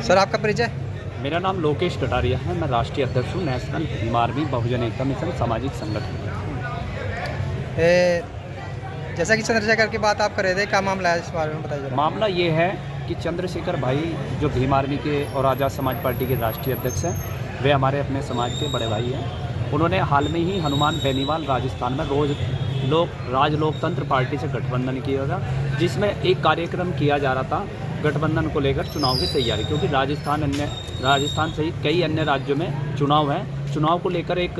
Sir आपका परिचय? मेरा नाम लोकेश कटारिया है। मैं राष्ट्रीय अध्यक्ष हूँ नेशनल भीम आर्मी बहुजन एकता मिशन सामाजिक संगठन। जैसा कि चंद्रशेखर की बात आप कर रहे थे, क्या मामला है इस बारे में बताइए जरा। मामला ये है कि चंद्रशेखर भाई जो भीम आर्मी के और आज़ाद समाज पार्टी के राष्ट्रीय अध्यक्ष हैं, वे हमारे अपने समाज के बड़े भाई हैं। उन्होंने हाल में ही हनुमान बेनीवाल राजस्थान में राज लोकतंत्र पार्टी से गठबंधन किया था, जिसमें एक कार्यक्रम किया जा रहा था गठबंधन को लेकर चुनाव की तैयारी, क्योंकि राजस्थान सहित कई अन्य राज्यों में चुनाव है। चुनाव को लेकर एक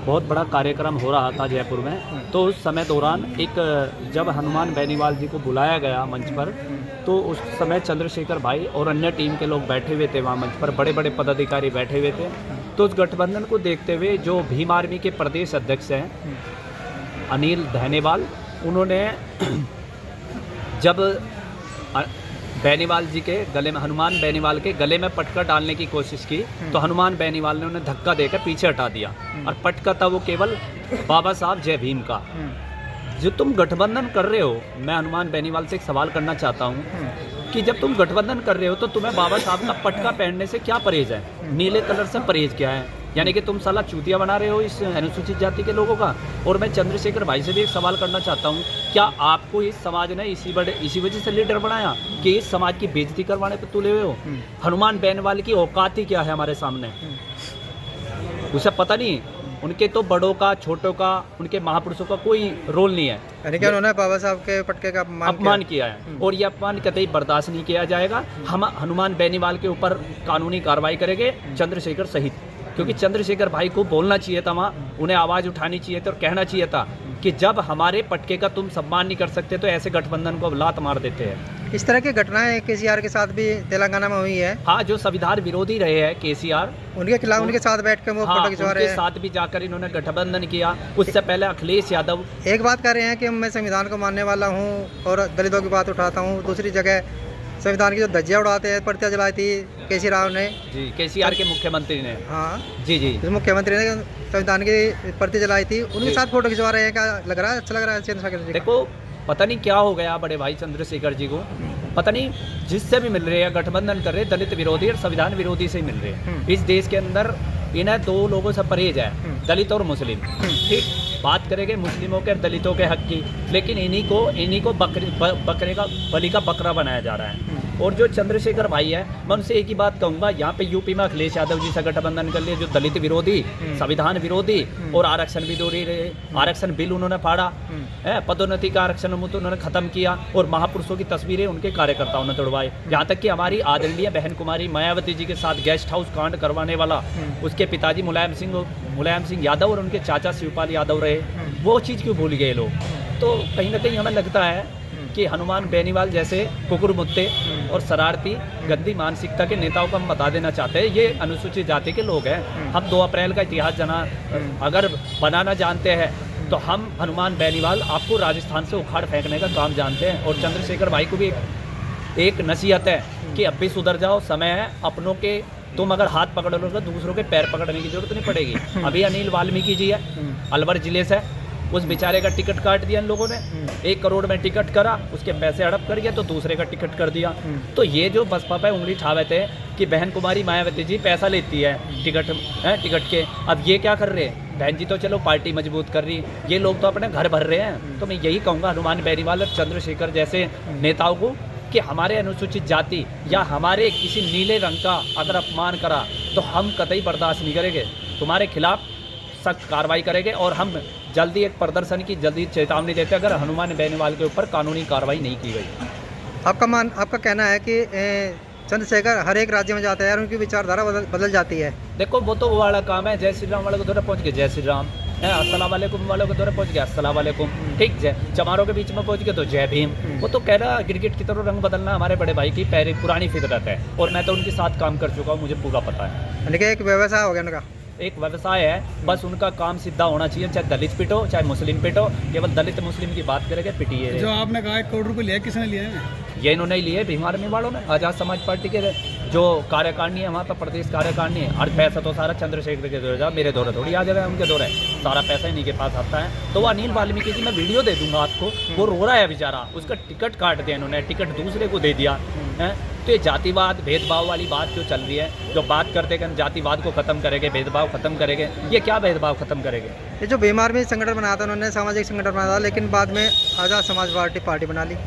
बहुत बड़ा कार्यक्रम हो रहा था जयपुर में। तो उस समय दौरान जब हनुमान बेनीवाल जी को बुलाया गया मंच पर, तो उस समय चंद्रशेखर भाई और अन्य टीम के लोग बैठे हुए थे वहाँ मंच पर, बड़े बड़े पदाधिकारी बैठे हुए थे। तो उस गठबंधन को देखते हुए जो भीम आर्मी के प्रदेश अध्यक्ष हैं अनिल धनेवाल, उन्होंने जब बेनीवाल जी के गले में हनुमान बेनीवाल के गले में पटका डालने की कोशिश की, तो हनुमान बेनीवाल ने उन्हें धक्का देकर पीछे हटा दिया। और पटका था वो केवल बाबा साहब जय भीम का। जो तुम गठबंधन कर रहे हो, मैं हनुमान बेनीवाल से एक सवाल करना चाहता हूँ कि जब तुम गठबंधन कर रहे हो तो तुम्हें बाबा साहब का पटका पहनने से क्या परहेज है? नीले कलर से परहेज क्या है? यानी कि तुम साला चूतिया बना रहे हो इस अनुसूचित जाति के लोगों का। और मैं चंद्रशेखर भाई से भी एक सवाल करना चाहता हूँ, क्या आपको इस समाज ने इसी वजह से लीडर बनाया कि इस समाज की बेइज्जती करवाने पर तुले हुए हो? हनुमान बेनीवाल की औकात ही क्या है हमारे सामने? उसे पता नहीं, उनके तो बड़ों का, छोटों का, उनके महापुरुषों का कोई रोल नहीं है। यानी कि उन्होंने बाबा साहब के पटके का अपमान किया है, और ये अपमान कतई बर्दाश्त नहीं किया जाएगा। हम हनुमान बेनीवाल के ऊपर कानूनी कार्रवाई करेंगे, चंद्रशेखर सहित। क्योंकि चंद्रशेखर भाई को बोलना चाहिए था वहाँ, उन्हें आवाज़ उठानी चाहिए थी और कहना चाहिए था कि जब हमारे पटके का तुम सम्मान नहीं कर सकते तो ऐसे गठबंधन को लात मार देते हैं। इस तरह की घटनाएं केसीआर के साथ भी तेलंगाना में हुई है। हाँ, जो संविधान विरोधी रहे हैं केसीआर, उनके खिलाफ उनके साथ बैठ कर वो फोटो खिंचवा रहे हैं। उनके साथ भी जाकर इन्होंने गठबंधन किया। उससे पहले अखिलेश यादव एक बात कर रहे हैं कि मैं संविधान को मानने वाला हूँ और दलितों की बात उठाता हूँ, दूसरी जगह संविधान की जो धज्जियाँ उड़ाते हैं, प्रतियाँ जलाई थी केसी राव ने, जी केसीआर के मुख्यमंत्री ने, हाँ जी मुख्यमंत्री ने संविधान की प्रति जलाई थी, उनके साथ फोटो खिंचवा रहे हैं। क्या लग रहा है? अच्छा लग रहा है चंद्रशेखर जी? देखो, पता नहीं क्या हो गया बड़े भाई चंद्रशेखर जी को, पता नहीं जिससे भी मिल रहे हैं गठबंधन कर रहे हैं, दलित विरोधी और संविधान विरोधी से ही मिल रहे हैं। इस देश के अंदर इन्हें दो लोगों से परहेज है, दलित और मुस्लिम। ठीक, बात करेंगे मुस्लिमों के दलितों के हक की, लेकिन इन्हीं को बकरे का बलि का बकरा बनाया जा रहा है। और जो चंद्रशेखर भाई है, मैं उनसे एक ही बात कहूँगा, यहाँ पे यूपी में अखिलेश यादव जी से गठबंधन कर लिए, जो दलित विरोधी, संविधान विरोधी और आरक्षण विरोधी रहे। आरक्षण बिल उन्होंने फाड़ा है, पदोन्नति का आरक्षण उन्होंने खत्म किया, और महापुरुषों की तस्वीरें उनके कार्यकर्ताओं ने तोड़वाई। यहाँ तक कि हमारी आदरणीय बहन कुमारी मायावती जी के साथ गेस्ट हाउस कांड करवाने वाला उसके पिताजी मुलायम सिंह यादव और उनके चाचा शिवपाल यादव रहे। वो चीज़ क्यों भूल गए लोग? तो कहीं ना कहीं हमें लगता है कि हनुमान बेनीवाल जैसे कुकुर मुत्ते और शरारती गंदी मानसिकता के नेताओं को हम बता देना चाहते हैं, ये अनुसूचित जाति के लोग हैं। हम 2 अप्रैल का इतिहास अगर बनाना जानते हैं तो हम हनुमान बेनीवाल आपको राजस्थान से उखाड़ फेंकने का काम जानते हैं। और चंद्रशेखर भाई को भी एक नसीहत है कि अब भी सुधर जाओ, समय है। अपनों के तुम अगर हाथ पकड़ लोगे, दूसरों के पैर पकड़ने की जरूरत नहीं पड़ेगी। अभी अनिल वाल्मीकि जी है, अलवर जिले से, उस बेचारे का टिकट काट दिया इन लोगों ने। 1 करोड़ में टिकट करा, उसके पैसे हड़प कर गया तो दूसरे का टिकट कर दिया। तो ये जो बसपा पे उंगली ठावे थे कि बहन कुमारी मायावती जी पैसा लेती है टिकट के, अब ये क्या कर रहे हैं? बहन जी तो चलो पार्टी मजबूत कर रही, ये लोग तो अपने घर भर रहे हैं। तो मैं यही कहूँगा हनुमान बेनीवाल और चंद्रशेखर जैसे नेताओं को कि हमारे अनुसूचित जाति या हमारे किसी नीले रंग का अगर अपमान करा तो हम कतई बर्दाश्त नहीं करेंगे, तुम्हारे खिलाफ सख्त कार्रवाई करेंगे। और हम जल्दी एक प्रदर्शन की जल्दी चेतावनी देते अगर हनुमान बेनीवाल के ऊपर कानूनी कार्रवाई नहीं की गई। आपका कहना है कि चंद्रशेखर हर एक राज्य में जाते हैं और उनकी विचारधारा बदल जाती है? देखो, वो तो वो वाला काम है, जय श्री राम वाले को थोड़ा पहुँच गए जय श्री राम, अस्सलाम वालेकुम वालों के दौरे पहुंच गया अस्सलाम वालेकुम, ठीक है। चमारों के बीच में पहुंच गए तो जय भीम। वो तो कह रहा क्रिकेट की तरह रंग बदलना हमारे बड़े भाई की पुरानी फितरत है, और मैं तो उनके साथ काम कर चुका हूँ, मुझे पूरा पता है। यानी कि एक व्यवसाय हो गया उनका, एक व्यवसाय है, बस उनका काम सीधा होना चाहिए, चाहे दलित पिटो चाहे मुस्लिम पिटो, केवल दलित मुस्लिम की बात करेंगे पिटिए। जो आपने कहा 1 करोड़ रुपये लिया, किसने लिया है? ये इन्होंने लिए भीम आर्मी वालों ने, आज़ाद समाज पार्टी के जो कार्यकारिणी है वहाँ पर प्रदेश कार्यकारिणी है, और पैसा तो सारा चंद्रशेखर के दौरे जा, मेरे दौरे थोड़ी आ जाएगा, उनके दौरे सारा पैसा इन्हीं के पास आता है। तो वो अनिल वाल्मीकि जी, मैं वीडियो दे दूंगा आपको, वो रो रहा है बेचारा, उसका टिकट काट दिया इन्होंने, टिकट दूसरे को दे दिया है। तो ये जातिवाद भेदभाव वाली बात जो चल रही है, जो बात करते कि हम जातिवाद को खत्म करेंगे, भेदभाव खत्म करेंगे, ये क्या भेदभाव खत्म करेंगे? ये जो बीमार में संगठन बनाया था उन्होंने, सामाजिक संगठन बनाया था, लेकिन बाद में आज़ाद समाज पार्टी बना ली।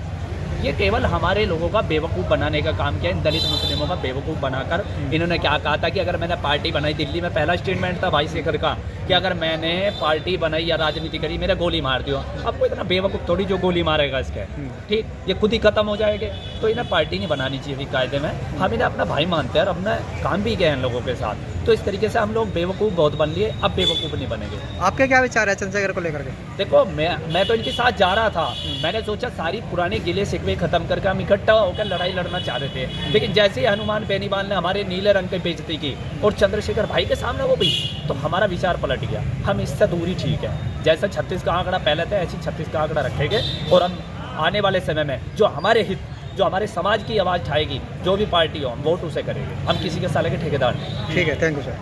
ये केवल हमारे लोगों का बेवकूफ़ बनाने का काम किया, इन दलित मुस्लिमों का बेवकूफ़ बनाकर इन्होंने क्या कहा था कि अगर मैंने पार्टी बनाई, दिल्ली में पहला स्टेटमेंट था भाई शेखर का कि अगर मैंने पार्टी बनाई या राजनीति करी, मेरा गोली मार दियो। अब कोई इतना बेवकूफ़ थोड़ी जो गोली मारेगा इसके, ठीक, ये खुद ही खत्म हो जाएंगे। तो इन्हें पार्टी नहीं बनानी चाहिए कायदे में, हम इन्हें अपना भाई मानते हैं और अपना काम भी गए इन लोगों के साथ। तो इस तरीके से हम लोग बेवकूफ़ बहुत बन लिए, अब बेवकूफ़ नहीं बनेंगे। आपके क्या विचार है चंद्रशेखर को लेकर के? देखो, मैं तो इनके साथ जा रहा था, मैंने सोचा सारी पुराने गिले शिकवे खत्म करके हम इकट्ठा होकर लड़ाई लड़ना चाह रहे थे, लेकिन जैसे ही हनुमान बेनीवाल ने हमारे नीले रंग की बेइज्जती की और चंद्रशेखर भाई के सामने वो भी, तो हमारा विचार पलट गया। हम इससे दूरी ठीक है, जैसा 36 का आंकड़ा पहले था ऐसी 36 का आंकड़ा रखेंगे, और हम आने वाले समय में जो हमारे हित, जो हमारे समाज की आवाज़ उठाएगी, जो भी पार्टी हो, हम वोट उसे करेंगे, हम किसी के साले के ठेकेदार नहीं। ठीक है, थैंक यू सर।